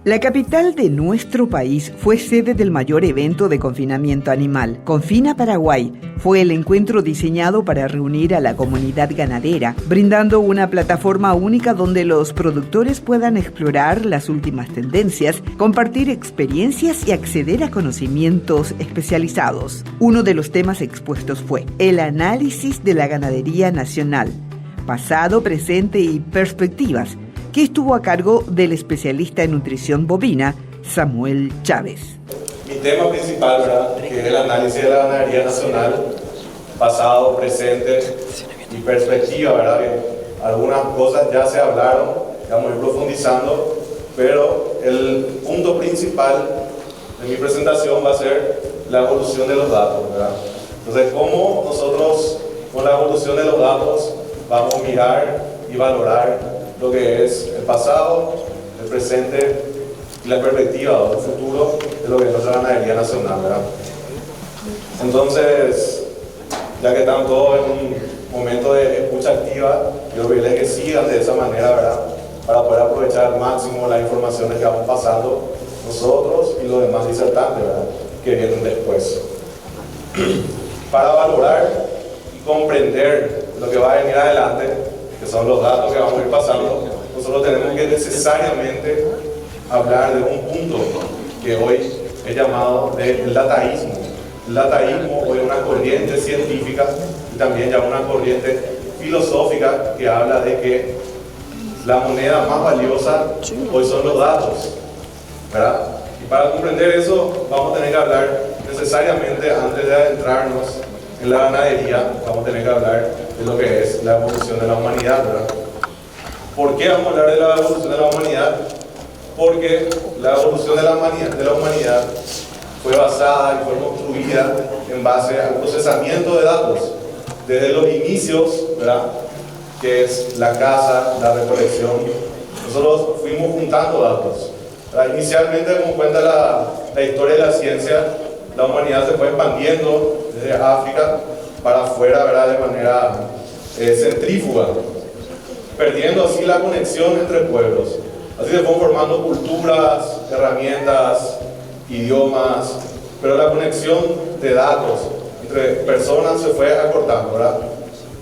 La capital de nuestro país fue sede del mayor evento de confinamiento animal. Confina Paraguay fue el encuentro diseñado para reunir a la comunidad ganadera, brindando una plataforma única donde los productores puedan explorar las últimas tendencias, compartir experiencias y acceder a conocimientos especializados. Uno de los temas expuestos fue el análisis de la ganadería nacional, pasado, presente y perspectivas, que estuvo a cargo del especialista en nutrición bovina, Samuel Chávez. Mi tema principal, ¿verdad?, que es el análisis de la ganadería nacional, pasado, presente y perspectiva, ¿verdad? Que algunas cosas ya se hablaron, vamos a ir profundizando, pero el punto principal de mi presentación va a ser la evolución de los datos, ¿verdad? Entonces, cómo nosotros, con la evolución de los datos, vamos a mirar y valorar lo que es el pasado, el presente y la perspectiva o el futuro de lo que es nuestra ganadería nacional, ¿verdad? Entonces, ya que están todos en un momento de escucha activa, yo pedirles que sigan de esa manera, ¿verdad?, para poder aprovechar al máximo las informaciones que vamos pasando nosotros y los demás disertantes, ¿verdad?, que vienen después. Para valorar y comprender lo que va a venir adelante, que son los datos que vamos a ir pasando, nosotros tenemos que necesariamente hablar de un punto que hoy es llamado el dataísmo. El dataísmo hoy es una corriente científica y también ya una corriente filosófica que habla de que la moneda más valiosa hoy son los datos, ¿verdad? Y para comprender eso vamos a tener que hablar necesariamente, antes de adentrarnos en la ganadería, vamos a tener que hablar de lo que es la evolución de la humanidad, ¿verdad? ¿Por qué vamos a hablar de la evolución de la humanidad? Porque la evolución de la humanidad fue basada y fue construida en base al procesamiento de datos desde los inicios, ¿verdad?, que es la caza, la recolección. Nosotros fuimos juntando datos, ¿verdad? Inicialmente, como cuenta la historia de la ciencia, la humanidad se fue expandiendo desde África para afuera, ¿verdad?, de manera centrífuga, perdiendo así la conexión entre pueblos. Así se fueron formando culturas, herramientas, idiomas, pero la conexión de datos entre personas se fue acortando, ¿verdad?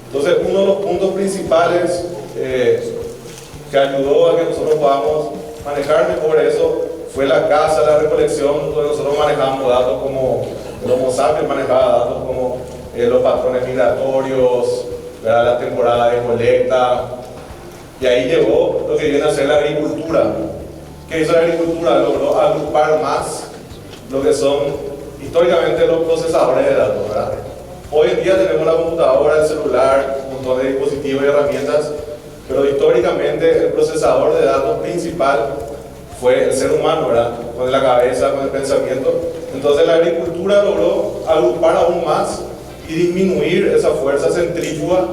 Entonces, uno de los puntos principales que ayudó a que nosotros podamos manejar mejor eso fue la caza, la recolección, donde nosotros manejamos datos como el Homo sapiens manejaba datos como los patrones migratorios, ¿verdad?, la temporada de colecta, y ahí llegó lo que viene a ser la agricultura. ¿Qué hizo la agricultura? Logró agrupar más lo que son históricamente los procesadores de datos, ¿verdad? Hoy en día tenemos la computadora, el celular, un montón de dispositivos y herramientas, pero históricamente el procesador de datos principal fue el ser humano, ¿verdad?, con la cabeza, con el pensamiento. Entonces la agricultura logró agrupar aún más y disminuir esa fuerza centrífuga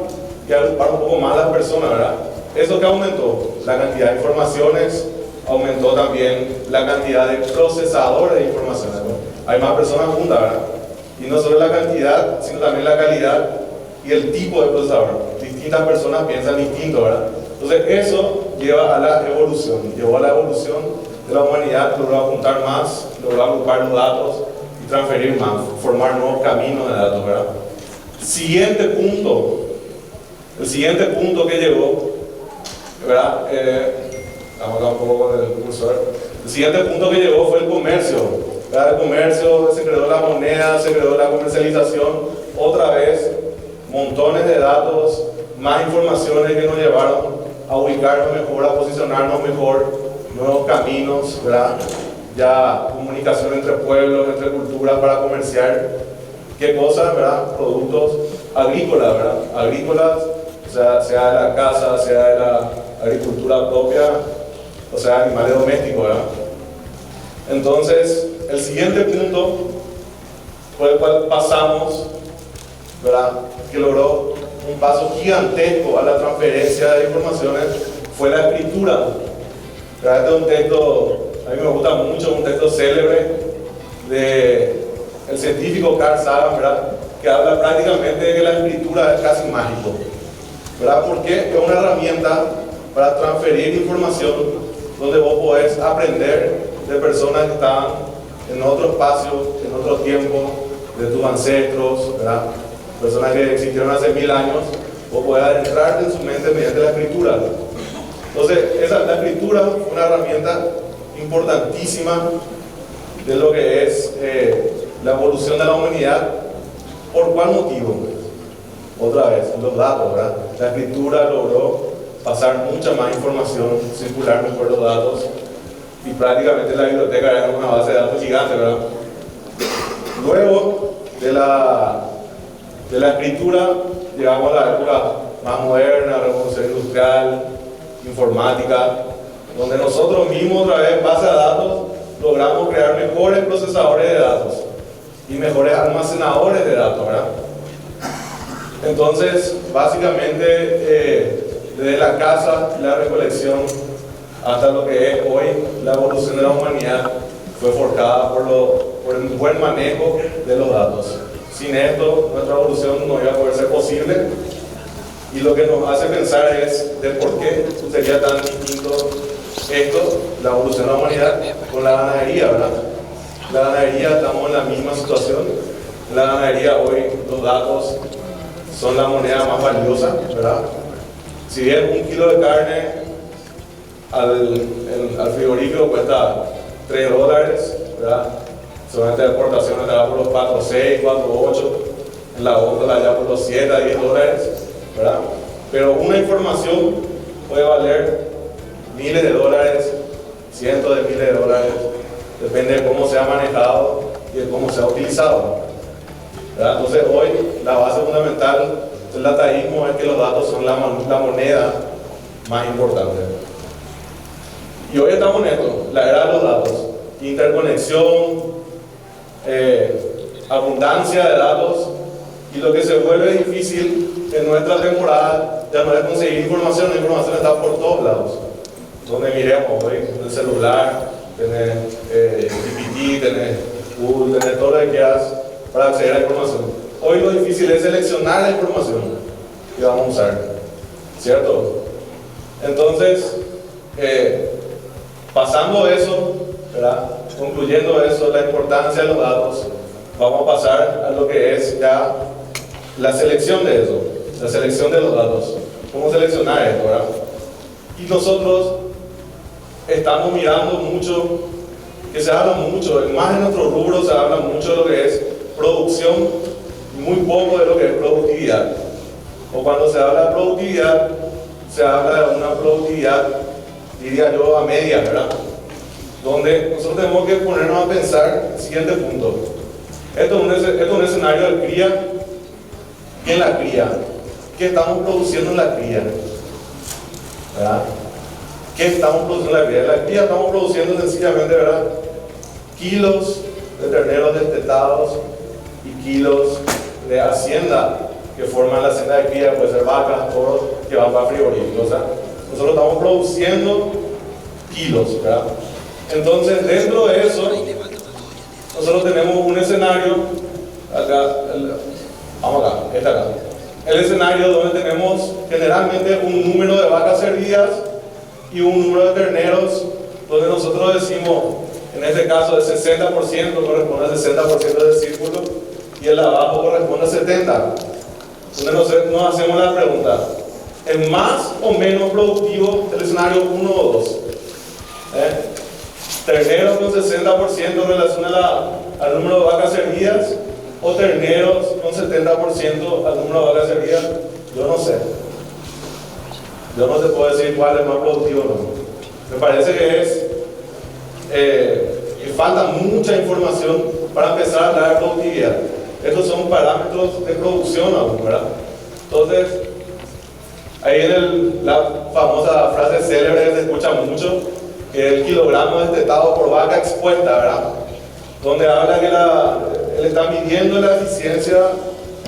y agrupar un poco más a las personas, ¿verdad? ¿Eso que aumentó? La cantidad de informaciones, aumentó también la cantidad de procesadores de informaciones, ¿no? Hay más personas juntas, ¿verdad? Y no solo la cantidad, sino también la calidad y el tipo de procesador. Distintas personas piensan distinto, ¿verdad? Entonces eso lleva a la evolución, llevó a la evolución de la humanidad, logró juntar más, logró agrupar los datos y transferir más, formar nuevos caminos de datos, ¿verdad? El siguiente punto que llegó, ¿verdad? Vamos acá un poco con el cursor. El siguiente punto que llegó fue el comercio, ¿verdad? El comercio, se creó la moneda, se creó la comercialización, otra vez montones de datos, más informaciones que nos llevaron a ubicarnos mejor, a posicionarnos mejor, nuevos caminos, ¿verdad? Ya comunicación entre pueblos, entre culturas para comerciar. ¿Qué cosas, verdad? Productos agrícolas, ¿verdad? Agrícolas, o sea de la caza, sea de la agricultura propia, o sea, animales domésticos, ¿verdad? Entonces, el siguiente punto por el cual pasamos, ¿verdad?, que logró un paso gigantesco a la transferencia de informaciones, fue la escritura. ¿Verdad? Este es un texto, a mí me gusta mucho, un texto célebre del científico Carl Sagan, ¿verdad?, que habla prácticamente de que la escritura es casi mágico, ¿verdad? Porque es una herramienta para transferir información donde vos podés aprender de personas que estaban en otro espacio, en otro tiempo, de tus ancestros, ¿verdad? Personas que existieron hace 1000 años, vos podés adentrarte en su mente mediante la escritura. Entonces, la escritura fue una herramienta importantísima de lo que es la evolución de la humanidad. ¿Por cuál motivo? Otra vez, los datos, ¿verdad? La escritura logró pasar mucha más información, circular mejor los datos, y prácticamente la biblioteca era una base de datos gigante, ¿verdad? Luego de la escritura llegamos a la época más moderna, revolución industrial, informática, donde nosotros mismos, otra vez, en base a datos, logramos crear mejores procesadores de datos y mejores almacenadores de datos, ¿verdad? Entonces, básicamente, desde la caza y la recolección hasta lo que es hoy la evolución de la humanidad fue forjada por el buen manejo de los datos. Sin esto, nuestra evolución no iba a poder ser posible, y lo que nos hace pensar es de por qué sería tan distinto esto, la evolución de la humanidad, con la ganadería, ¿verdad? La ganadería, estamos en la misma situación. En la ganadería hoy los datos son la moneda más valiosa, ¿verdad? Si bien un kilo de carne al frigorífico cuesta $3, ¿verdad? Solamente la exportación estará por los 4.6, 4.8, en la góndola ya por los 7 a $10, ¿verdad? Pero una información puede valer miles de dólares, cientos de miles de dólares, depende de cómo sea manejado y de cómo sea utilizado, ¿verdad? Entonces hoy la base fundamental del dataísmo es que los datos son la moneda más importante. Y hoy estamos en esto, la era de los datos, interconexión, abundancia de datos, y lo que se vuelve difícil en nuestra temporada ya no es conseguir información. La información está por todos lados, donde miremos hoy, en el celular, tenés GPT, tenés Google, tenés todo lo que quieras para acceder a la información. Hoy lo difícil es seleccionar la información que vamos a usar, ¿cierto? Entonces, pasando eso, ¿verdad? Concluyendo eso, la importancia de los datos, vamos a pasar a lo que es ya la selección de eso, la selección de los datos. ¿Cómo seleccionar esto, verdad? Y nosotros estamos mirando mucho, que se habla mucho, más en nuestro rubro se habla mucho de lo que es producción y muy poco de lo que es productividad. O cuando se habla de productividad, se habla de una productividad, diría yo, a media, ¿verdad? Donde nosotros tenemos que ponernos a pensar el siguiente punto. Esto es un escenario de cría. ¿Quién la cría? ¿Qué estamos produciendo en la cría? ¿Verdad? ¿Qué estamos produciendo en la cría? En la cría estamos produciendo sencillamente, ¿verdad?, kilos de terneros destetados y kilos de hacienda que forman la hacienda de cría, puede ser vacas, toros, que van para frigoríficos. O sea, nosotros estamos produciendo kilos, ¿verdad? Entonces, dentro de eso, nosotros tenemos un escenario, acá, vamos acá, está acá. El escenario donde tenemos generalmente un número de vacas servidas y un número de terneros, donde nosotros decimos, en este caso el 60% corresponde al 60% del círculo y el de abajo corresponde al 70%. Entonces nos hacemos la pregunta, ¿es más o menos productivo el escenario 1 o 2? ¿Terneros con 60% en relación al número de vacas servidas o terneros con 70% al número de vacas servidas? Yo no sé. Yo no te puedo decir cuál es más productivo o no. Me parece que falta mucha información para empezar a hablar de productividad. Estos son parámetros de producción aún, ¿verdad? Entonces, ahí en la famosa frase célebre que se escucha mucho, que es el kilogramo destetado por vaca expuesta, ¿verdad? Donde habla que él está midiendo la eficiencia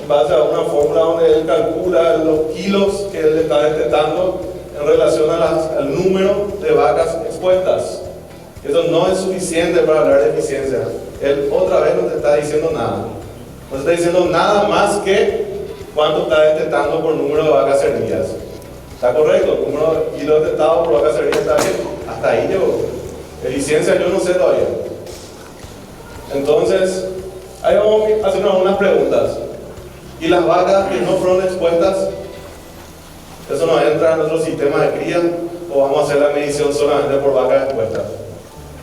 en base a una fórmula donde él calcula los kilos que él está destetando en relación al número de vacas expuestas. Eso no es suficiente para hablar de eficiencia. Él otra vez no te está diciendo nada. No te está diciendo nada más que cuánto está destetando por número de vacas servidas. Está correcto, el número de kilos detectados por vaca servida está bien. Hasta ahí yo, eficiencia yo no sé todavía. Entonces, ahí vamos a hacernos algunas preguntas. ¿Y las vacas que no fueron expuestas? ¿Eso nos entra en nuestro sistema de cría? ¿O vamos a hacer la medición solamente por vacas expuestas?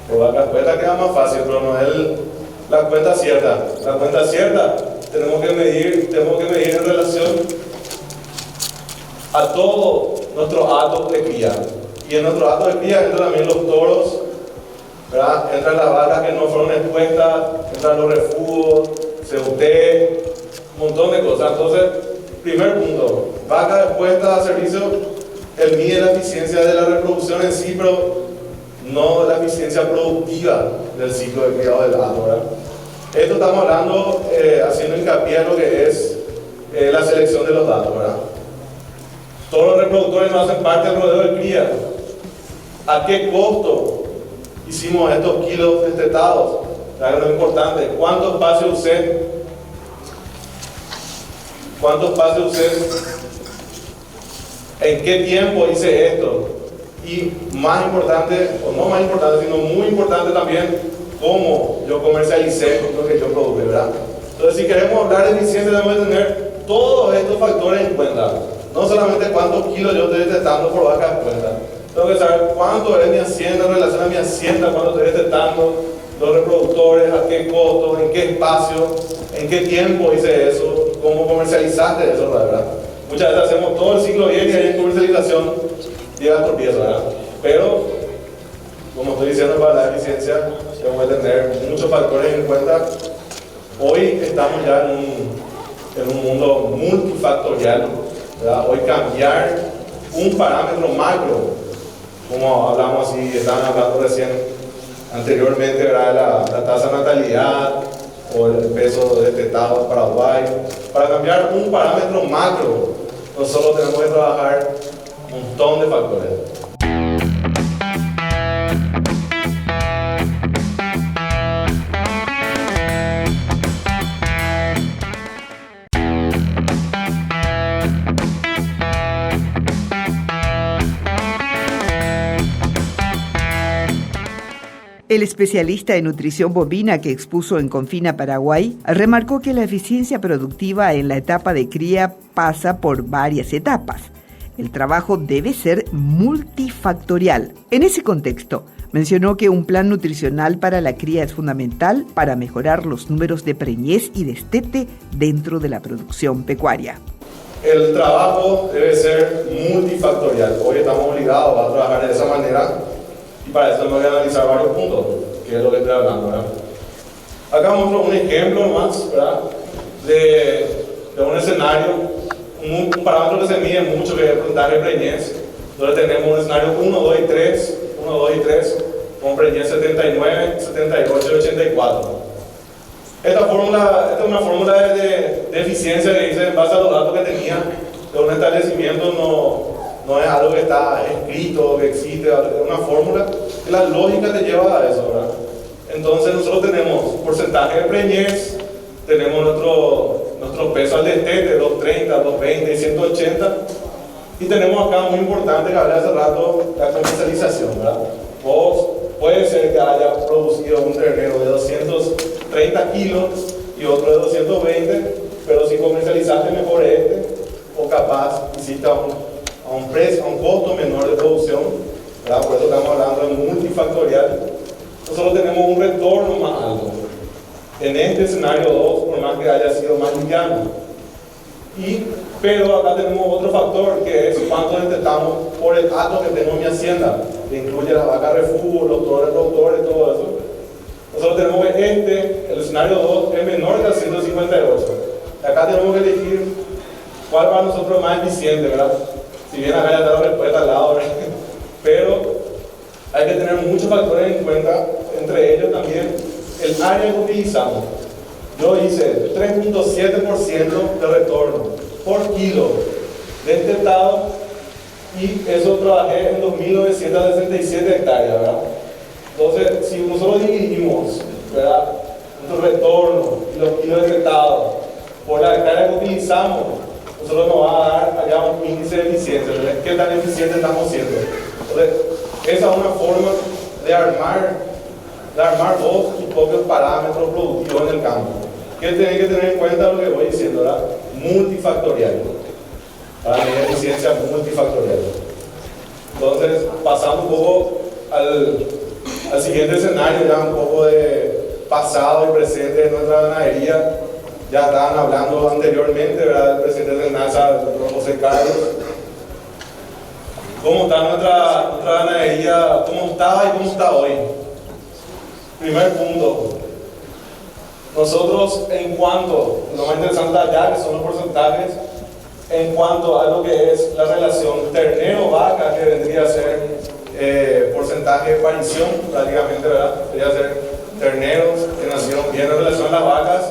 Por vacas expuestas queda más fácil, pero no es la cuenta cierta. La cuenta cierta tenemos que medir en relación a todo nuestro acto de cría. Y en nuestro acto de cría entran también los toros, ¿verdad? Entran las vacas que no fueron expuestas, entran los refugos, CUT, un montón de cosas. Entonces, primer punto, vacas expuestas a servicio, él mide la eficiencia de la reproducción en sí, pero no la eficiencia productiva del ciclo de criado del gato, ¿verdad? Esto estamos hablando, haciendo hincapié en lo que es la selección de los datos, ¿verdad? Todos los reproductores no hacen parte del rodeo de cría. ¿A qué costo hicimos estos kilos destetados? Lo importante, ¿cuánto espacio usé? ¿Cuánto espacio usé? ¿En qué tiempo hice esto? Y más importante, o no más importante, sino muy importante también, cómo yo comercialicé lo que yo produje, ¿verdad? Entonces, si queremos hablar de eficiencia, debemos tener todos estos factores en cuenta. No solamente cuántos kilos yo estoy detectando por vaca en cuenta. Tengo que saber cuánto es mi hacienda en relación a mi hacienda, cuánto estoy detectando, los reproductores, a qué costo, en qué espacio, en qué tiempo hice eso, cómo comercializaste eso, ¿verdad? Muchas veces hacemos todo el ciclo bien y ahí en comercialización llega tropiezo, ¿verdad? Pero, como estoy diciendo, para la eficiencia tenemos que tener muchos factores en cuenta. Hoy estamos ya en un mundo multifactorial, ¿verdad? Hoy cambiar un parámetro macro, como hablamos y estaban hablando recién anteriormente, ¿verdad? La tasa de natalidad o el peso detectado en Paraguay. Para cambiar un parámetro macro, nosotros tenemos que trabajar un montón de factores. El especialista en nutrición bovina que expuso en Confina Paraguay remarcó que la eficiencia productiva en la etapa de cría pasa por varias etapas. El trabajo debe ser multifactorial. En ese contexto, mencionó que un plan nutricional para la cría es fundamental para mejorar los números de preñez y destete dentro de la producción pecuaria. El trabajo debe ser multifactorial. Hoy estamos obligados a trabajar de esa manera. Y para eso me voy a analizar varios puntos, que es lo que estoy hablando, ¿verdad? Acá muestro un ejemplo más, ¿verdad? De un escenario, un parámetro que se mide mucho, que es el porcentaje de preñez. Entonces tenemos un escenario 1, 2 y 3, con preñez 79, 78 y 84. Esta es una fórmula de eficiencia que hice en base a los datos que tenía de un establecimiento. No es algo que está escrito, que existe, es una fórmula que la lógica te lleva a eso, ¿verdad? Entonces nosotros tenemos porcentaje de preñez, tenemos nuestro peso al destete, 230, 220 y 180, y tenemos acá muy importante que hablé hace rato, la comercialización, ¿verdad? Puede ser que haya producido un ternero de 230 kilos y otro de 220, pero si comercializaste mejor o capaz hiciste a un costo menor de producción, ¿verdad? Por eso estamos hablando de multifactorial. Nosotros tenemos un retorno más alto. En este escenario 2, por más que haya sido más liviano. Pero acá tenemos otro factor, que es cuánto detectamos por el acto que tengo en mi hacienda, que incluye las vacas refugio, los toros reproductores, todo eso. Nosotros tenemos que el escenario 2 es menor que el 158. Acá tenemos que elegir cuál para nosotros es más eficiente, ¿verdad? Si bien acá ya está la respuesta al lado, ¿verdad? Pero hay que tener muchos factores en cuenta, entre ellos también el área que utilizamos. Yo hice 3.7% de retorno por kilo destetado y eso trabajé en 2.967 hectáreas, ¿verdad? Entonces, si nosotros dividimos, ¿verdad?, nuestro retorno y los kilos destetados por la hectárea que utilizamos, nosotros nos va a dar allá un índice de eficiencia, ¿verdad? ¿Qué tan eficiente estamos siendo? Entonces, esa es una forma de armar vos tus propios parámetros productivos en el campo. ¿Qué tenés que tener en cuenta lo que voy diciendo, ¿verdad? Multifactorial. Para medir eficiencia multifactorial. Entonces, pasando un poco al siguiente escenario, ya un poco de pasado y presente de nuestra ganadería. Ya estaban hablando anteriormente, ¿verdad? El presidente del NASA, el doctor José Carlos. ¿Cómo está nuestra ganadería? ¿Cómo estaba y cómo está hoy? Primer punto. Nosotros, en cuanto, lo más interesante allá, que son los porcentajes, en cuanto a lo que es la relación ternero-vaca, que vendría a ser porcentaje de parición, prácticamente, ¿verdad? Vendría a ser terneros que nacieron bien en relación a las vacas.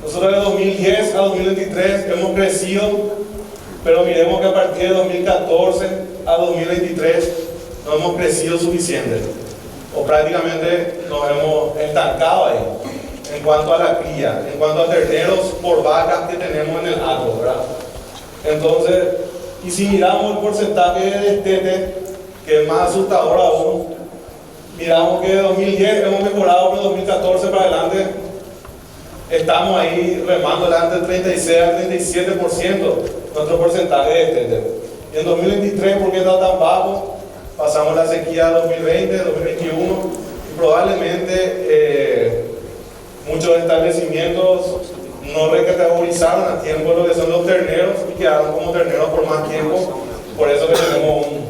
Nosotros de 2010 a 2023 hemos crecido, pero miremos que a partir de 2014 a 2023 no hemos crecido suficiente, o prácticamente nos hemos estancado ahí, en cuanto a la cría, en cuanto a terneros por vacas que tenemos en el hato, ¿verdad? Entonces, y si miramos el porcentaje de destete, que es más asustador aún, miramos que de 2010 hemos mejorado, pero de 2014 para adelante estamos ahí remando entre el 36 al 37% nuestro porcentaje de destete. Y en 2023, ¿por qué está tan bajo? Pasamos la sequía 2020, 2021 y probablemente muchos establecimientos no recategorizaron a tiempo lo que son los terneros y quedaron como terneros por más tiempo. Por eso que tenemos un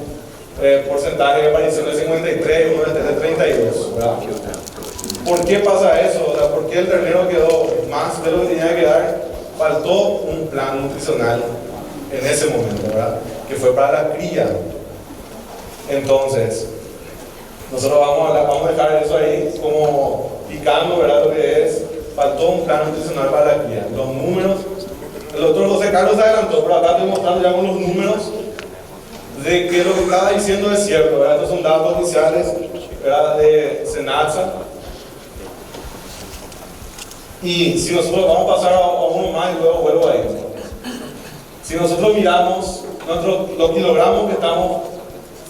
porcentaje de aparición de 53 y uno de 32, ¿verdad? ¿Por qué pasa eso? O sea, ¿por qué el ternero quedó más de lo que tenía que quedar? Faltó un plan nutricional en ese momento, ¿verdad? Que fue para la cría. Entonces, nosotros vamos a dejar eso ahí como picando, ¿verdad? Lo que es, faltó un plan nutricional para la cría. Los números, el doctor José Carlos se adelantó, pero acá estoy mostrando ya con los números de que lo que estaba diciendo es cierto, ¿verdad? Estos son datos oficiales, ¿verdad? De Senatsa. Y si nosotros vamos a pasar a uno más y luego vuelvo ahí. Si nosotros miramos los kilogramos que estamos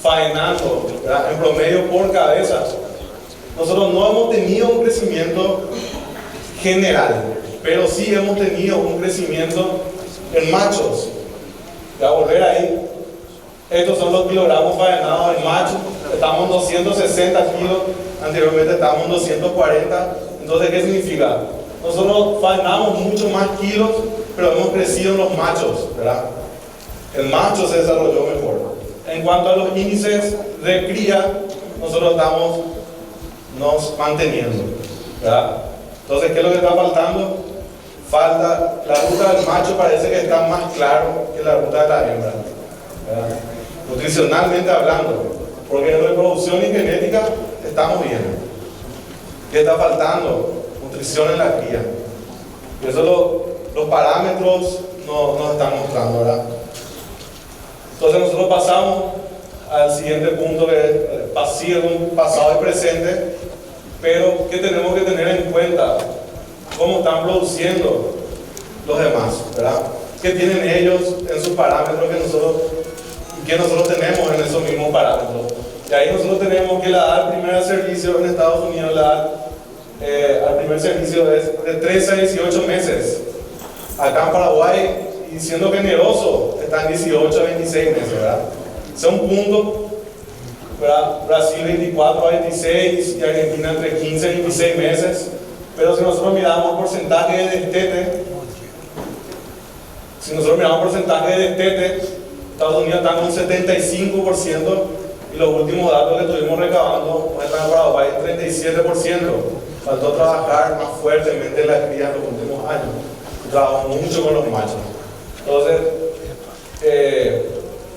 faenando, ¿verdad? En promedio por cabeza, nosotros no hemos tenido un crecimiento general, pero sí hemos tenido un crecimiento en machos. Ya volver ahí. Estos son los kilogramos faenados en machos. Estamos en 260 kilos, anteriormente estábamos en 240. Entonces, ¿qué significa? Nosotros faenamos mucho más kilos, pero hemos crecido en los machos, ¿verdad? El macho se desarrolló mejor. En cuanto a los índices de cría, nosotros estamos nos manteniendo, ¿verdad? Entonces, ¿qué es lo que está faltando? Falta, la ruta del macho parece que está más claro que la ruta de la hembra, ¿verdad? Nutricionalmente hablando, porque en reproducción y genética estamos bien. ¿Qué está faltando? Nutrición en la cría. Y eso los parámetros nos están mostrando, ¿verdad? Entonces nosotros pasamos al siguiente punto, que es un pasado y presente, pero que tenemos que tener en cuenta cómo están produciendo los demás, ¿verdad? ¿Qué tienen ellos en sus parámetros que nosotros tenemos en esos mismos parámetros? Y ahí nosotros tenemos que la edad al primer servicio en Estados Unidos, la edad al primer servicio es de 13 a 18 meses. Acá en Paraguay, y siendo generoso, están 18 a 26 meses, ¿verdad? Ese es un punto, ¿verdad? Brasil 24 a 26 y Argentina entre 15 y 26 meses. Pero si nosotros miramos el porcentaje de destete, Estados Unidos está con un 75% y los últimos datos que estuvimos recabando muestran en Paraguay el 37%. Faltó trabajar más fuertemente en la cría en los últimos años. Trabajamos mucho con los machos. Entonces,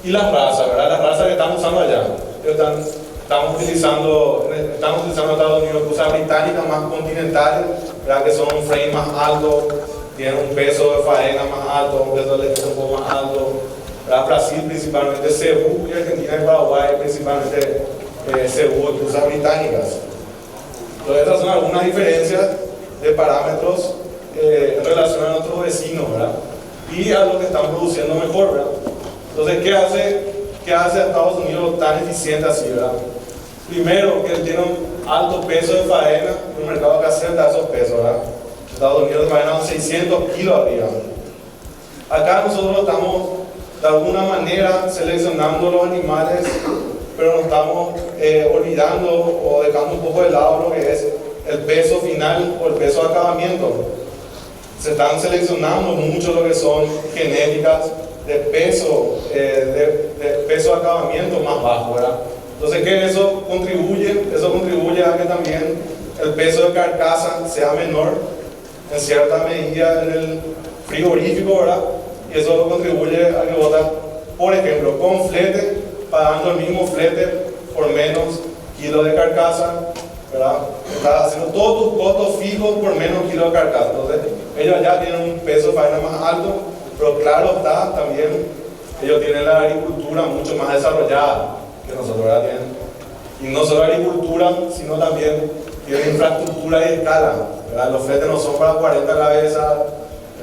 y las razas, ¿verdad? Las razas que estamos usando allá. Estamos utilizando en Estados Unidos cosas británicas más continentales, ¿verdad? Que son un frame más alto, tienen un peso de faena más alto, un peso de leche un poco más alto. ¿Verdad? Brasil principalmente cebú y Argentina y Paraguay principalmente cebú y cosas británicas. Entonces, estas son algunas diferencias de parámetros en relación a nuestros vecinos, ¿verdad? y a lo que están produciendo mejor, ¿verdad? Entonces, ¿qué hace a Estados Unidos tan eficiente así, verdad? Primero, que tiene un alto peso de faena, un mercado que acepta esos pesos, ¿verdad? Estados Unidos faenan 600 kilos arriba. Acá nosotros estamos de alguna manera seleccionando los animales, pero nos estamos olvidando o dejando un poco de lado lo que es el peso final o el peso de acabamiento. Se están seleccionando mucho lo que son genéticas de peso de acabamiento más bajo, ¿verdad? Entonces, ¿qué eso contribuye? Eso contribuye a que también el peso de carcasa sea menor en cierta medida en el frigorífico, ¿verdad? Y eso contribuye a que vos, por ejemplo, con flete, pagando el mismo flete por menos kilos de carcasa, ¿verdad? Estás haciendo todos tus costos fijos por menos kilos de carcasa. Entonces, ellos ya tienen un peso de faena más alto, pero claro está, también ellos tienen la agricultura mucho más desarrollada que nosotros, ¿verdad? Y no solo agricultura, sino también tienen infraestructura y escala, ¿verdad? Los fletes no son para 40 cabezas,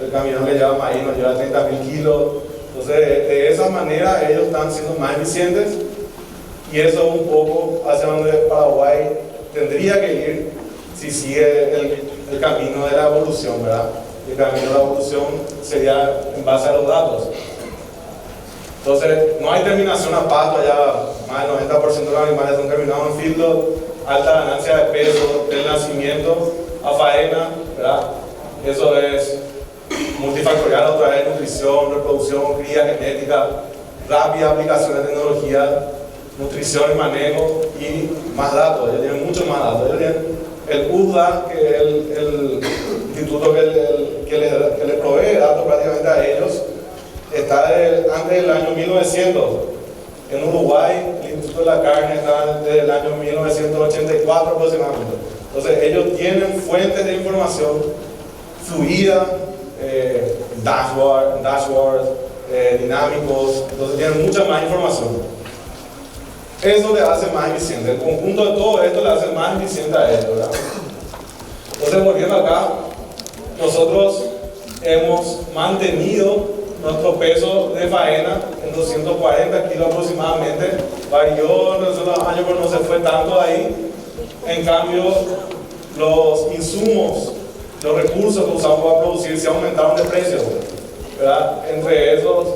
el camión que lleva maíz nos lleva 30.000 kilos. Entonces, de esa manera ellos están siendo más eficientes, y eso un poco hacia donde Paraguay tendría que ir si sigue el camino de la evolución, ¿verdad? El camino de la evolución sería en base a los datos. Entonces, no hay terminación a pasto, ya más del 90% de los animales son terminados en feedlot, alta ganancia de peso del nacimiento a faena, ¿verdad? Eso es multifactorial, otra vez nutrición, reproducción, cría genética, rápida aplicación de tecnología, nutrición y manejo, y más datos. Ellos tienen muchos más datos. Ellos tienen el USDA, que es el instituto que les provee datos prácticamente a ellos, está antes del año 1900. En Uruguay, el Instituto de la Carne está desde el año 1984 aproximadamente. Entonces, ellos tienen fuentes de información fluida, dashboards, dinámicos, entonces tienen mucha más información. Eso le hace más eficiente. El conjunto de todo esto le hace más eficiente a ellos, ¿verdad? Entonces, volviendo acá, nosotros hemos mantenido nuestro peso de faena en 240 kilos aproximadamente. Varió en los años, pero no se fue tanto ahí. En cambio, los insumos, los recursos que usamos para producir se aumentaron de precio, ¿verdad? Entre esos,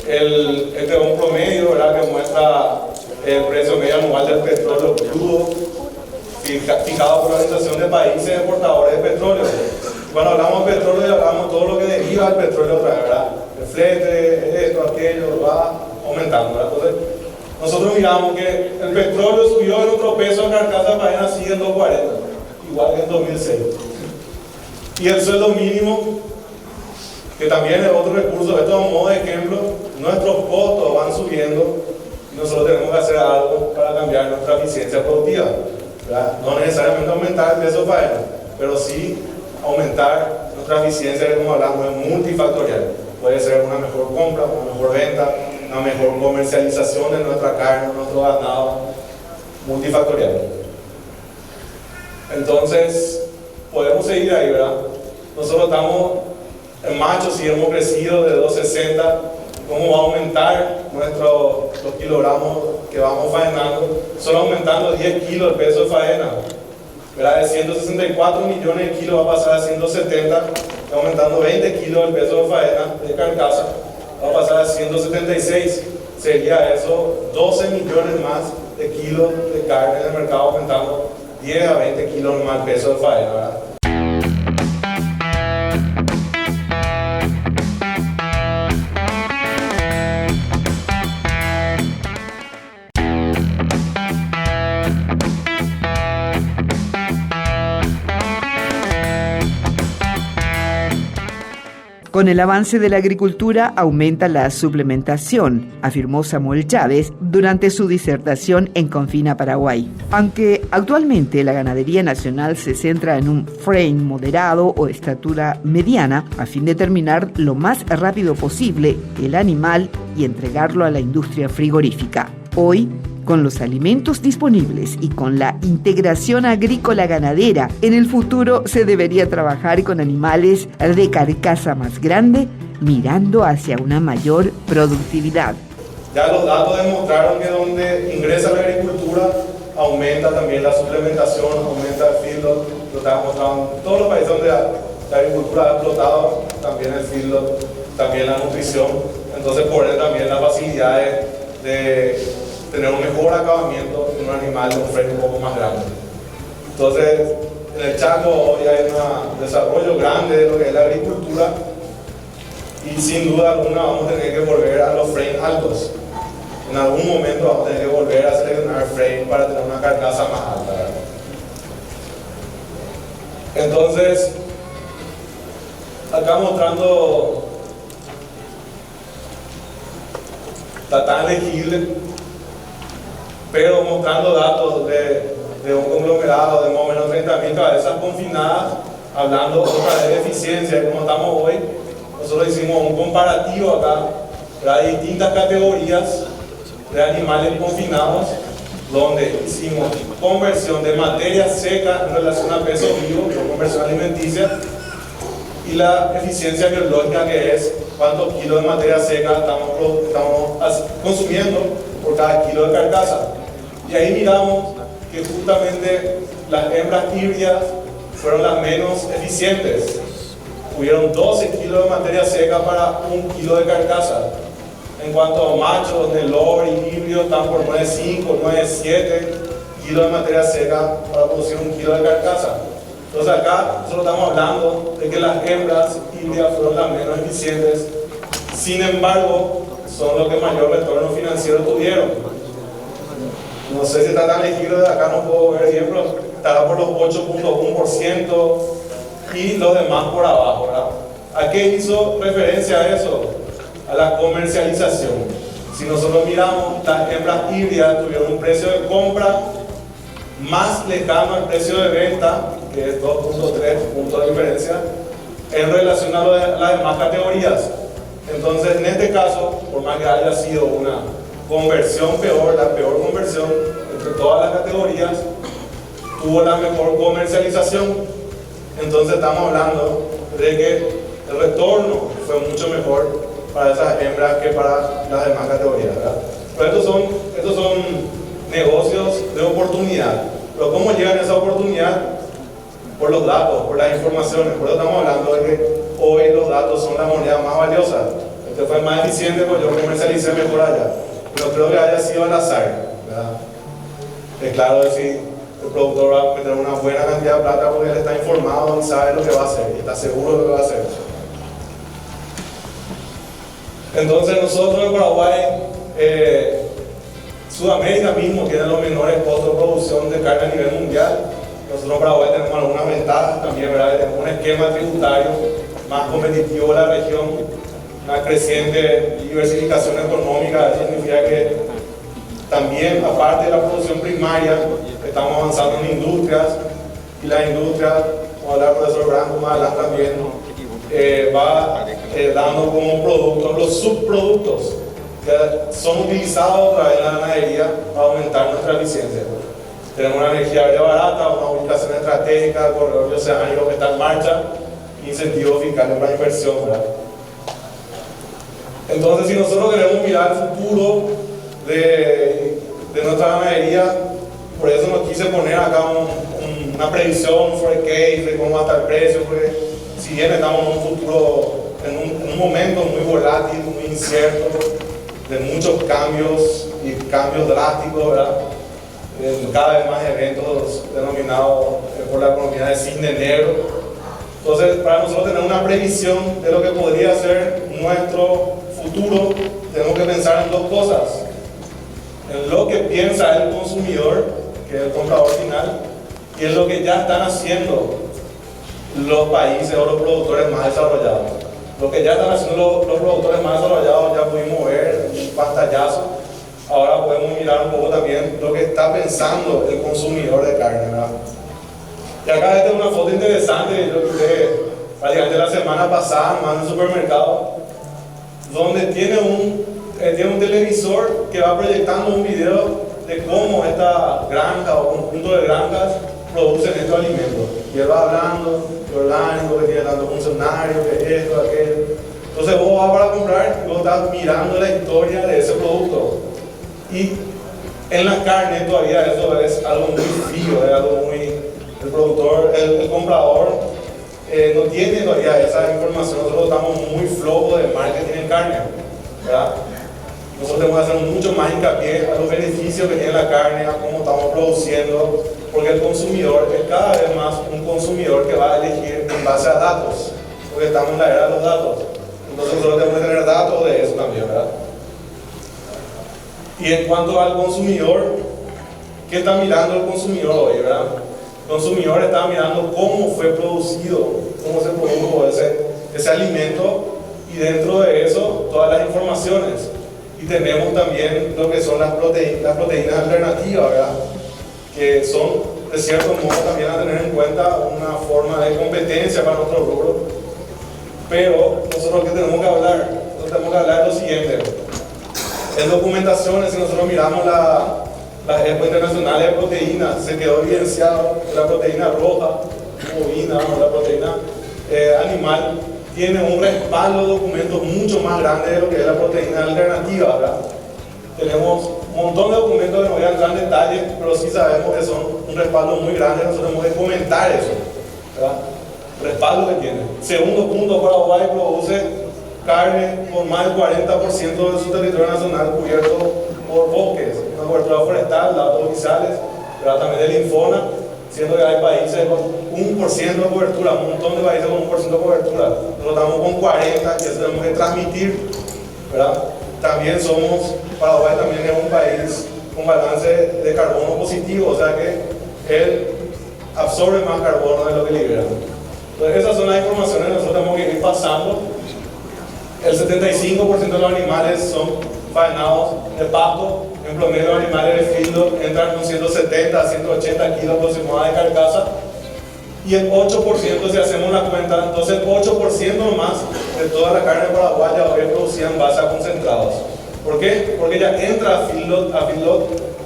este es un promedio, ¿verdad?, que muestra el precio medio anual del petróleo crudo fijado por la Organización de Países Exportadores de Petróleo. Cuando hablamos de petróleo, hablamos de todo lo que deriva del petróleo otra vez, ¿verdad? El flete, esto, aquello, va aumentando, ¿verdad? Entonces, nosotros miramos que el petróleo subió en otro peso de carcasa de faena, sigue en 2.40, igual que en 2006. Y el sueldo mínimo, que también es otro recurso, esto es un modo de ejemplo, nuestros costos van subiendo y nosotros tenemos que hacer algo para cambiar nuestra eficiencia productiva, ¿verdad? No necesariamente aumentar el peso de faena, pero sí aumentar nuestra eficiencia, que como hablamos, es multifactorial. Puede ser una mejor compra, una mejor venta, una mejor comercialización de nuestra carne, nuestro ganado, multifactorial. Entonces, podemos seguir ahí, ¿verdad? Nosotros estamos en machos y hemos crecido de 260. ¿Cómo va a aumentar los kilogramos que vamos faenando? Solo aumentando 10 kilos el peso de faena, ¿verdad? De 164 millones de kilos va a pasar a 170, aumentando 20 kilos el peso de faena de carcasa, va a pasar a 176. Sería eso 12 millones más de kilos de carne en el mercado, aumentando 10 a 20 kilos más el peso de faena, ¿verdad? Con el avance de la agricultura aumenta la suplementación, afirmó Samuel Chávez durante su disertación en Confina Paraguay. Aunque actualmente la ganadería nacional se centra en un frame moderado o estatura mediana a fin de terminar lo más rápido posible el animal y entregarlo a la industria frigorífica. Hoy, Con los alimentos disponibles y con la integración agrícola ganadera, en el futuro se debería trabajar con animales de carcasa más grande, mirando hacia una mayor productividad. Ya los datos demostraron que donde ingresa la agricultura, aumenta también la suplementación, aumenta el feedlot. Lo está mostrando en todos los países donde la agricultura ha explotado, también el feedlot, también la nutrición. Entonces, por ende, también las facilidades de tener un mejor acabamiento en un animal de un freno un poco más grande. Entonces, en el Chaco hoy hay un desarrollo grande de lo que es la agricultura y sin duda alguna vamos a tener que volver a los frames altos. En algún momento vamos a tener que volver a seleccionar frame para tener una carcasa más alta, ¿verdad? Entonces, acá mostrando está tan legible, pero mostrando datos de un conglomerado de más o menos 30.000 cabezas confinadas, hablando otra vez de eficiencia, como estamos hoy. Nosotros hicimos un comparativo acá de distintas categorías de animales confinados, donde hicimos conversión de materia seca en relación a peso vivo, conversión alimenticia, y la eficiencia biológica, que es cuántos kilos de materia seca estamos consumiendo por cada kilo de carcasa. Y ahí miramos que justamente las hembras híbridas fueron las menos eficientes. Tuvieron 12 kilos de materia seca para 1 kilo de carcasa. En cuanto a machos, donde el lobre y híbrido están por 9,5, 9,7 kilos de materia seca para producir 1 kilo de carcasa. Entonces acá nosotros estamos hablando de que las hembras híbridas fueron las menos eficientes, sin embargo son los que mayor retorno financiero tuvieron. No sé si está tan legible de acá, no puedo ver bien, pero estará por los 8,1% y los demás por abajo, ¿verdad? ¿A qué hizo referencia a eso? A la comercialización. Si nosotros miramos, las hembras híbridas tuvieron un precio de compra más lejano al precio de venta, que es 2,3 puntos de diferencia, en relación a las demás categorías. Entonces, en este caso, por más que haya sido una conversión peor, la peor conversión entre todas las categorías, tuvo la mejor comercialización. Entonces, estamos hablando de que el retorno fue mucho mejor para esas hembras que para las demás categorías, ¿verdad? Pero estos son negocios de oportunidad. Pero ¿cómo llegan a esa oportunidad? Por los datos, por las informaciones. Por eso estamos hablando de que hoy los datos son la moneda más valiosa. Este fue más eficiente, pues yo comercialicé mejor allá. Pero creo que haya sido al azar, ¿verdad? Es claro que si el productor va a meter una buena cantidad de plata porque él está informado y sabe lo que va a hacer y está seguro de lo que va a hacer. Entonces nosotros en Paraguay, Sudamérica mismo tiene los menores costos de producción de carne a nivel mundial. Nosotros en Paraguay tenemos algunas ventajas también, ¿verdad? Tenemos un esquema tributario más competitivo de la región, una creciente diversificación económica. Eso significa que también, aparte de la producción primaria, estamos avanzando en industrias, y las industrias, como habla el profesor Branco más adelante también, va dando como productos los subproductos que son utilizados a través de la ganadería para aumentar nuestra eficiencia. Tenemos una energía aérea barata, una ubicación estratégica, corredor oceánico que está en marcha, incentivos fiscales para inversión, ¿verdad? Entonces, si nosotros queremos mirar el futuro de nuestra ganadería, por eso nos quise poner acá una previsión, un forecast de cómo va a estar el precio, porque si bien estamos en un futuro, en un momento muy volátil, muy incierto, de muchos cambios y cambios drásticos, ¿verdad? Cada vez más eventos denominados por la economía de cisne negro. Entonces, para nosotros tener una previsión de lo que podría ser nuestro futuro, tenemos que pensar en dos cosas: en lo que piensa el consumidor, que es el comprador final, y en lo que ya están haciendo los países o los productores más desarrollados. Lo que ya están haciendo los productores más desarrollados ya pudimos ver un pantallazo. Ahora podemos mirar un poco también lo que está pensando el consumidor de carne, ¿verdad? Y acá esta es una foto interesante, yo que prácticamente la semana pasada más en el supermercado, donde tiene un televisor que va proyectando un video de cómo esta granja o conjunto de granjas producen estos alimentos. Y él va hablando de orgánico, que tiene tanto funcionario, que esto, aquello. Entonces vos vas para comprar y vos estás mirando la historia de ese producto. Y en la carne todavía eso es algo muy frío, es algo muy... El productor, el comprador no tiene todavía esa información. Nosotros estamos muy flojos de marketing en carne, ¿verdad? Nosotros tenemos que hacer mucho más hincapié a los beneficios que tiene la carne, a cómo estamos produciendo, porque el consumidor es cada vez más un consumidor que va a elegir en base a datos, porque estamos en la era de los datos. Entonces nosotros tenemos que tener datos de eso también, ¿verdad? Y en cuanto al consumidor, ¿qué está mirando el consumidor hoy, verdad? El consumidor está mirando cómo fue producido, cómo se produjo ese alimento, y dentro de eso todas las informaciones. Y tenemos también lo que son las proteínas alternativas, ¿verdad? Que son, de cierto modo, también a tener en cuenta una forma de competencia para nuestro rubro. Pero nosotros que tenemos que hablar, de lo siguiente. En documentaciones, si nosotros miramos las Expo Internacionales de Proteínas, se quedó evidenciado que la proteína roja, bovina, o la proteína animal, tiene un respaldo de documentos mucho más grande de lo que es la proteína alternativa, ¿verdad? Tenemos un montón de documentos que no voy a entrar en detalle, pero sí sabemos que son un respaldo muy grande. Nosotros tenemos que comentar eso, ¿verdad? El respaldo que tiene. Segundo punto, Paraguay produce carne con más del 40% de su territorio nacional cubierto por bosques, una cobertura forestal, datos oficiales, ¿verdad? También del Infona, siendo que hay países con 1% de cobertura, un montón de países con 1% de cobertura. Nosotros estamos con 40, que eso tenemos que transmitir, ¿verdad? También Paraguay también es un país con balance de carbono positivo, o sea que él absorbe más carbono de lo que libera. Entonces esas son las informaciones que nosotros tenemos que ir pasando. El 75% de los animales son faenados de pasto. En promedio, los animales de fildo entran con 170 a 180 kilos aproximadamente de carcasa. Y el 8%, si hacemos la cuenta, entonces el 8% nomás de toda la carne paraguaya hoy es producida en base a concentrados. ¿Por qué? Porque ya entra a feedlot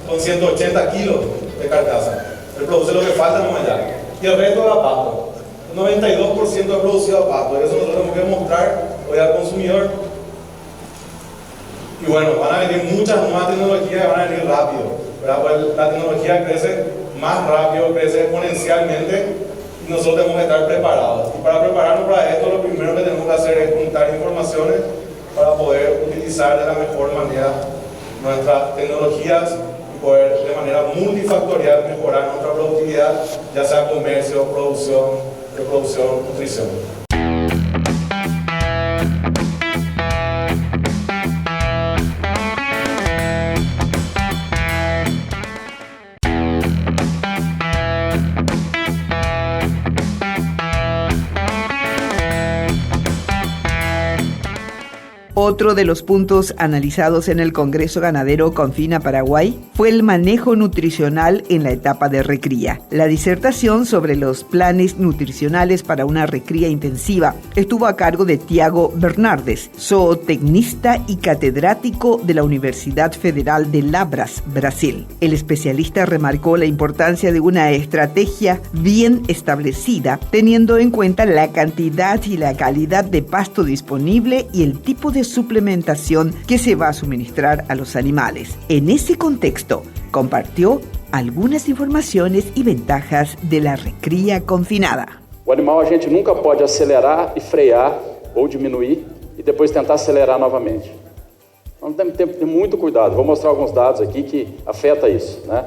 con 180 kilos de carcasa. Él produce lo que falta nomás allá. Y el resto va a pasto. El 92% es producido a pasto. Eso nosotros tenemos que mostrar hoy al consumidor. Y bueno, van a venir muchas nuevas tecnologías y van a venir rápido, ¿verdad? Pues la tecnología crece más rápido, crece exponencialmente, y nosotros tenemos que estar preparados. Y para prepararnos para esto, lo primero que tenemos que hacer es juntar informaciones para poder utilizar de la mejor manera nuestras tecnologías y poder de manera multifactorial mejorar nuestra productividad, ya sea comercio, producción, reproducción, nutrición. Otro de los puntos analizados en el Congreso Ganadero Confina Paraguay fue el manejo nutricional en la etapa de recría. La disertación sobre los planes nutricionales para una recría intensiva estuvo a cargo de Tiago Bernardes, zootecnista y catedrático de la Universidad Federal de Lavras, Brasil. El especialista remarcó la importancia de una estrategia bien establecida, teniendo en cuenta la cantidad y la calidad de pasto disponible y el tipo de suplementación que se va a suministrar a los animales. En ese contexto, compartió algunas informaciones y ventajas de la recría confinada. O animal a gente nunca pode acelerar e frear ou diminuir e depois tentar acelerar novamente. Então temos que ter muito cuidado. Vou mostrar alguns dados aqui que afeta isso, né?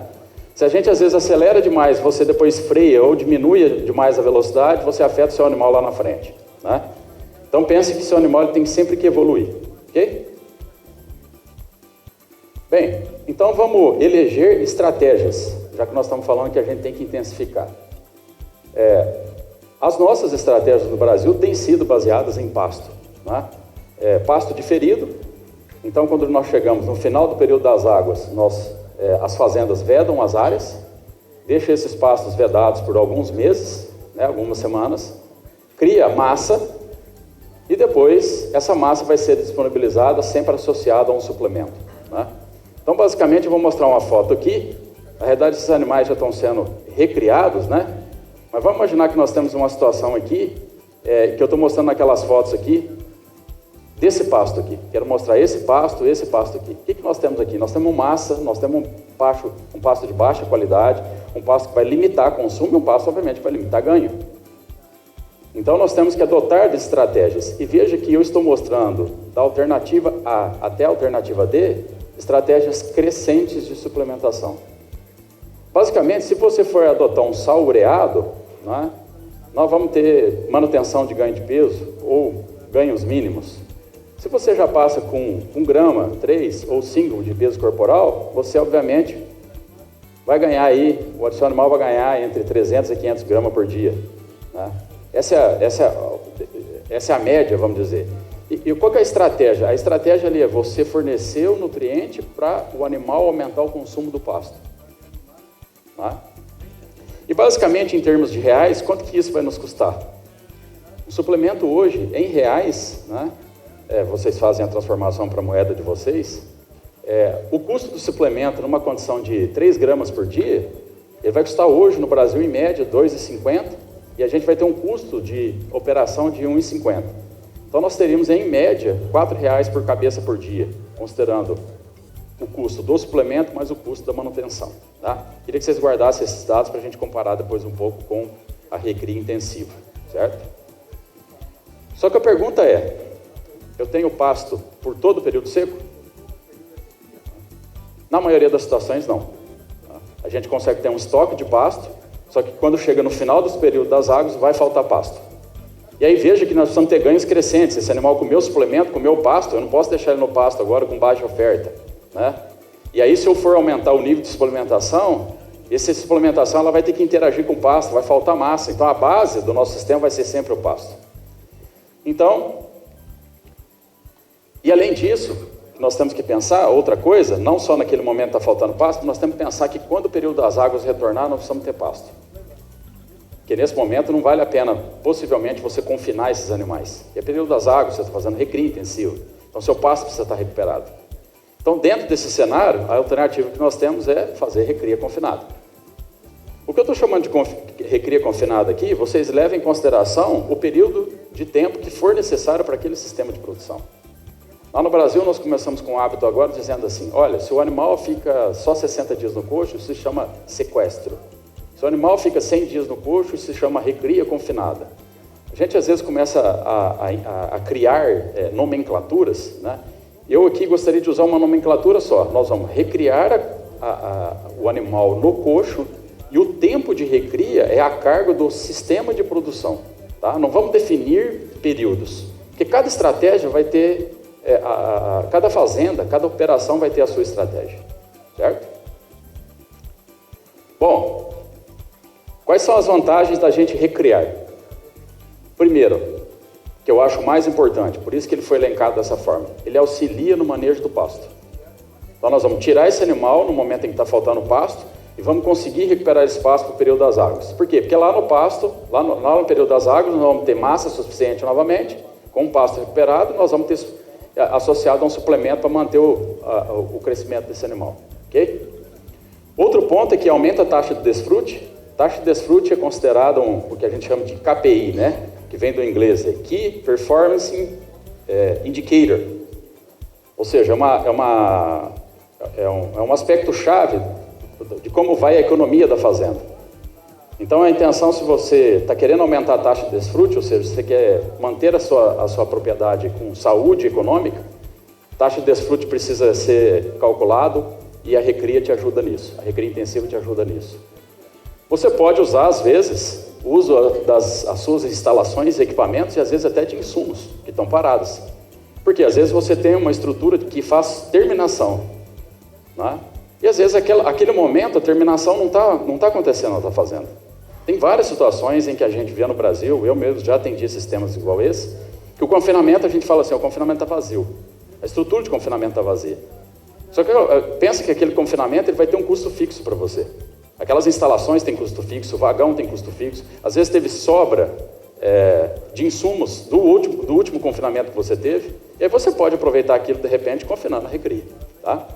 Se a gente às vezes acelera demais, você depois freia ou diminui demais a velocidade, você afeta o seu animal lá na frente, né? Então pense que seu animal tem sempre que evoluir, ok? Bem, então vamos eleger estratégias, já que nós estamos falando que a gente tem que intensificar. As nossas estratégias no Brasil têm sido baseadas em pasto, né? Pasto diferido. Então quando nós chegamos no final do período das águas, as fazendas vedam as áreas, deixam esses pastos vedados por alguns meses, né, algumas semanas, cria massa. E depois, essa massa vai ser disponibilizada sempre associada a um suplemento, né? Então, basicamente, eu vou mostrar uma foto aqui. Na realidade, esses animais já estão sendo recriados, né? Mas vamos imaginar que nós temos uma situação aqui, que eu estou mostrando naquelas fotos aqui, desse pasto aqui. Quero mostrar esse pasto aqui. O que nós temos aqui? Nós temos massa, nós temos um pasto de baixa qualidade, um pasto que vai limitar consumo e um pasto, obviamente, que vai limitar ganho. Então, nós temos que adotar de estratégias. E veja que eu estou mostrando, da alternativa A até a alternativa D, estratégias crescentes de suplementação. Basicamente, se você for adotar um sal ureado, né, nós vamos ter manutenção de ganho de peso ou ganhos mínimos. Se você já passa com 1 grama, 3 ou 5 de peso corporal, você, obviamente, vai ganhar aí, o seu animal vai ganhar entre 300 e 500 gramas por dia, né? Essa é a média, vamos dizer. E qual que é a estratégia? A estratégia ali é você fornecer o nutriente para o animal aumentar o consumo do pasto. Tá? E basicamente, em termos de reais, quanto que isso vai nos custar? O suplemento hoje, em reais, né, vocês fazem a transformação para a moeda de vocês, o custo do suplemento numa condição de 3 gramas por dia, ele vai custar hoje no Brasil, em média, R$ 2,50, e a gente vai ter um custo de operação de R$ 1,50. Então, nós teríamos, em média, R$ 4,00 por cabeça por dia, considerando o custo do suplemento mais o custo da manutenção. Tá? Queria que vocês guardassem esses dados para a gente comparar depois um pouco com a recria intensiva, certo? Só que a pergunta é, eu tenho pasto por todo o período seco? Na maioria das situações, não. A gente consegue ter um estoque de pasto, só que quando chega no final dos períodos das águas, vai faltar pasto. E aí veja que nós precisamos ter ganhos crescentes. Esse animal comeu suplemento, comeu pasto, eu não posso deixar ele no pasto agora com baixa oferta, né? E aí, se eu for aumentar o nível de suplementação, essa suplementação ela vai ter que interagir com o pasto, vai faltar massa. Então, a base do nosso sistema vai ser sempre o pasto. Então, e além disso, nós temos que pensar outra coisa, não só naquele momento está faltando pasto, nós temos que pensar que quando o período das águas retornar, nós precisamos ter pasto. Porque nesse momento não vale a pena, possivelmente, você confinar esses animais. E é período das águas, você está fazendo recria intensivo. Então, seu pasto precisa estar recuperado. Então, dentro desse cenário, a alternativa que nós temos é fazer recria confinada. O que eu estou chamando de recria confinada aqui, vocês levem em consideração o período de tempo que for necessário para aquele sistema de produção. Lá no Brasil, nós começamos com o hábito agora dizendo assim, olha, se o animal fica só 60 dias no coxo, isso se chama sequestro. Se o animal fica 100 dias no coxo, isso se chama recria confinada. A gente, às vezes, começa a criar nomenclaturas, né? Eu aqui gostaria de usar uma nomenclatura só. Nós vamos recriar o animal no coxo e o tempo de recria é a cargo do sistema de produção. Tá? Não vamos definir períodos, porque cada estratégia vai ter, cada fazenda, cada operação vai ter a sua estratégia, certo? Bom, quais são as vantagens da gente recriar? Primeiro, que eu acho mais importante, por isso que ele foi elencado dessa forma, ele auxilia no manejo do pasto. Então nós vamos tirar esse animal no momento em que está faltando pasto e vamos conseguir recuperar esse pasto no período das águas. Por quê? Porque lá no pasto, lá no período das águas, nós vamos ter massa suficiente novamente, com o pasto recuperado, nós vamos ter associado a um suplemento para manter o crescimento desse animal. Ok? Outro ponto é que aumenta a taxa de desfrute. Taxa de desfrute é considerada o que a gente chama de KPI, né? Que vem do inglês, Key Performance Indicator. Ou seja, é um aspecto-chave de como vai a economia da fazenda. Então, a intenção, se você está querendo aumentar a taxa de desfrute, ou seja, você quer manter a sua propriedade com saúde econômica, taxa de desfrute precisa ser calculado e a recria te ajuda nisso. A recria intensiva te ajuda nisso. Você pode usar, às vezes, as suas instalações e equipamentos e às vezes até de insumos que estão parados. Porque às vezes você tem uma estrutura que faz terminação, né? E às vezes aquele momento a terminação não está acontecendo na tua fazenda. Tem várias situações em que a gente vê no Brasil, eu mesmo já atendi sistemas igual esse, que o confinamento a gente fala assim, o confinamento está vazio. A estrutura de confinamento está vazia. Só que pensa que aquele confinamento ele vai ter um custo fixo para você. Aquelas instalações têm custo fixo, o vagão tem custo fixo. Às vezes teve sobra de insumos do último confinamento que você teve, e aí você pode aproveitar aquilo de repente confinando a recria. Tá?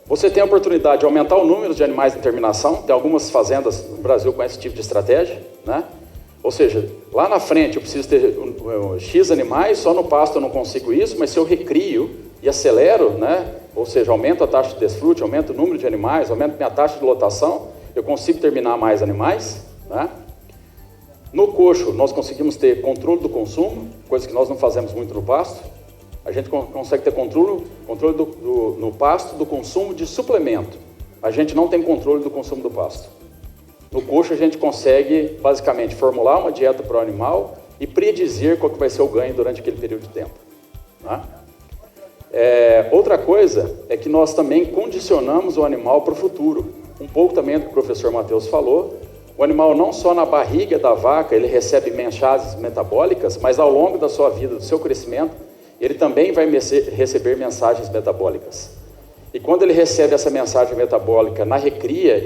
Você tem a oportunidade de aumentar o número de animais em terminação. Tem algumas fazendas no Brasil com esse tipo de estratégia, né? Ou seja, lá na frente eu preciso ter X animais, só no pasto eu não consigo isso, mas se eu recrio e acelero, né? Ou seja, aumento a taxa de desfrute, aumento o número de animais, aumento minha taxa de lotação, eu consigo terminar mais animais, né? No coxo, nós conseguimos ter controle do consumo, coisa que nós não fazemos muito no pasto. A gente consegue ter controle no pasto do consumo de suplemento. A gente não tem controle do consumo do pasto. No coxo, a gente consegue, basicamente, formular uma dieta para o animal e predizer qual que vai ser o ganho durante aquele período de tempo, né? Outra coisa é que nós também condicionamos o animal para o futuro. Um pouco também do que o professor Matheus falou. O animal não só na barriga da vaca, ele recebe mensagens metabólicas, mas ao longo da sua vida, do seu crescimento, ele também vai receber mensagens metabólicas. E quando ele recebe essa mensagem metabólica na recria,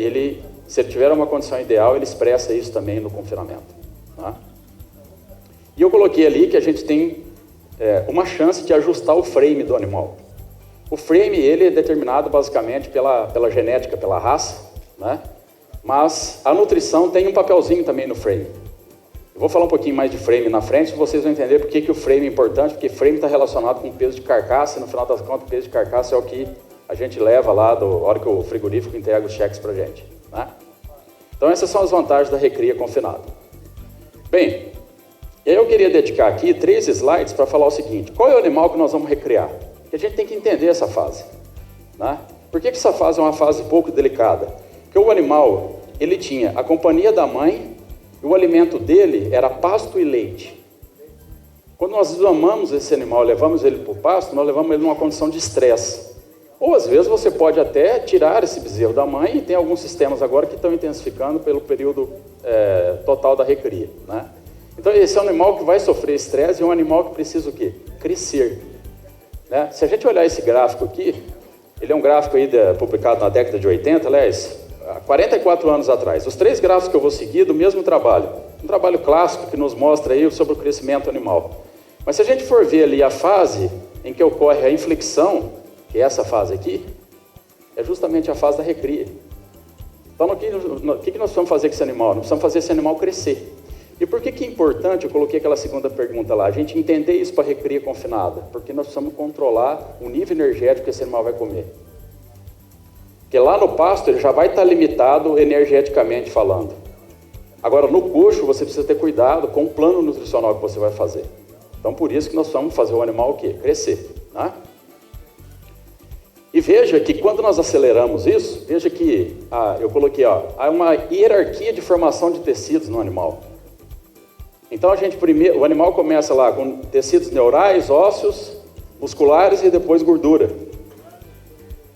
se ele tiver uma condição ideal, ele expressa isso também no confinamento, tá? E eu coloquei ali que a gente tem uma chance de ajustar o frame do animal. O frame, ele é determinado basicamente pela genética, pela raça, né? Mas a nutrição tem um papelzinho também no frame. Eu vou falar um pouquinho mais de frame na frente, vocês vão entender por que o frame é importante, porque frame está relacionado com o peso de carcaça, e no final das contas o peso de carcaça é o que a gente leva lá da hora que o frigorífico entrega os cheques para a gente, né? Então essas são as vantagens da recria confinada. Bem, e aí eu queria dedicar aqui 3 slides para falar o seguinte: qual é o animal que nós vamos recriar? Porque a gente tem que entender essa fase, né? Por que essa fase é uma fase pouco delicada? Porque o animal, ele tinha a companhia da mãe, e o alimento dele era pasto e leite. Quando nós desmamamos esse animal, levamos ele para o pasto, nós levamos ele numa condição de estresse. Ou às vezes você pode até tirar esse bezerro da mãe, e tem alguns sistemas agora que estão intensificando pelo período total da recria, né? Então esse é um animal que vai sofrer estresse e é um animal que precisa o quê? Crescer, né? Se a gente olhar esse gráfico aqui, ele é um gráfico aí publicado na década de 80, aliás, há 44 anos atrás. Os 3 gráficos que eu vou seguir do mesmo trabalho. Um trabalho clássico que nos mostra aí sobre o crescimento animal. Mas se a gente for ver ali a fase em que ocorre a inflexão, que é essa fase aqui, é justamente a fase da recria. Então, o que nós precisamos fazer com esse animal? Nós precisamos fazer esse animal crescer. E por que é importante, eu coloquei aquela segunda pergunta lá, a gente entender isso para a recria confinada? Porque nós precisamos controlar o nível energético que esse animal vai comer. Porque lá no pasto ele já vai estar limitado energeticamente falando. Agora, no coxo, você precisa ter cuidado com o plano nutricional que você vai fazer. Então, por isso que nós vamos fazer o animal o quê? Crescer, né? E veja que quando nós aceleramos isso, veja que, eu coloquei, há uma hierarquia de formação de tecidos no animal. Então, o animal começa lá com tecidos neurais, ósseos, musculares e depois gordura.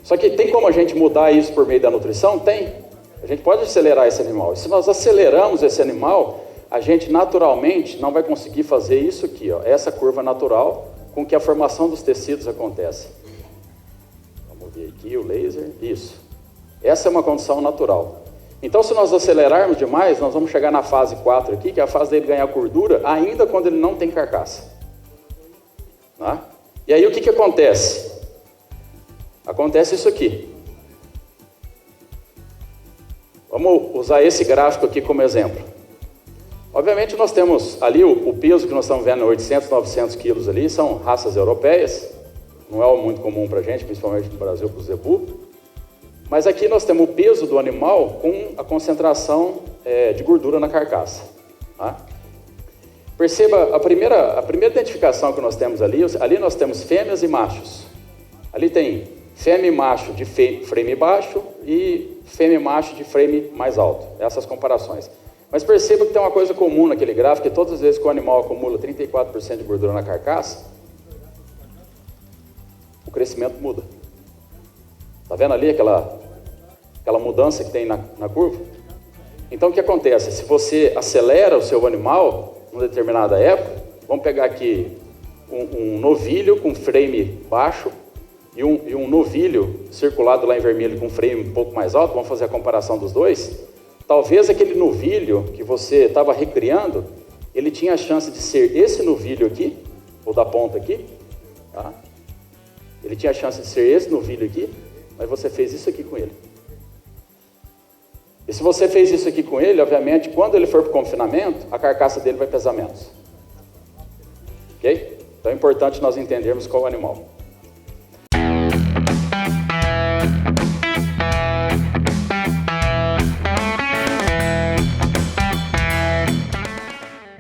Só que tem como a gente mudar isso por meio da nutrição? Tem. A gente pode acelerar esse animal. E se nós aceleramos esse animal, a gente naturalmente não vai conseguir fazer isso aqui, essa curva natural com que a formação dos tecidos acontece. Vamos ver aqui o laser. Isso. Essa é uma condição natural. Então, se nós acelerarmos demais, nós vamos chegar na fase 4 aqui, que é a fase dele ganhar gordura, ainda quando ele não tem carcaça. Tá? E aí o que acontece? Acontece isso aqui. Vamos usar esse gráfico aqui como exemplo. Obviamente nós temos ali o peso que nós estamos vendo, 800, 900 quilos ali, são raças europeias, não é muito comum para a gente, principalmente no Brasil, para o zebu. Mas aqui nós temos o peso do animal com a concentração de gordura na carcaça. Tá? Perceba, a primeira identificação que nós temos ali nós temos fêmeas e machos. Ali tem fêmea e macho de frame baixo e fêmea e macho de frame mais alto. Essas comparações. Mas perceba que tem uma coisa comum naquele gráfico, que todas as vezes que o animal acumula 34% de gordura na carcaça, o crescimento muda. Está vendo ali aquela mudança que tem na curva? Então o que acontece? Se você acelera o seu animal numa determinada época, vamos pegar aqui um novilho com frame baixo e um novilho circulado lá em vermelho com frame um pouco mais alto, vamos fazer a comparação dos dois. Talvez aquele novilho que você estava recriando, ele tinha a chance de ser esse novilho aqui, ou da ponta aqui, tá? Ele tinha a chance de ser esse novilho aqui, mas você fez isso aqui com ele. E se você fez isso aqui com ele, obviamente, quando ele for para o confinamento, a carcaça dele vai pesar menos. Ok? Então é importante nós entendermos qual é o animal.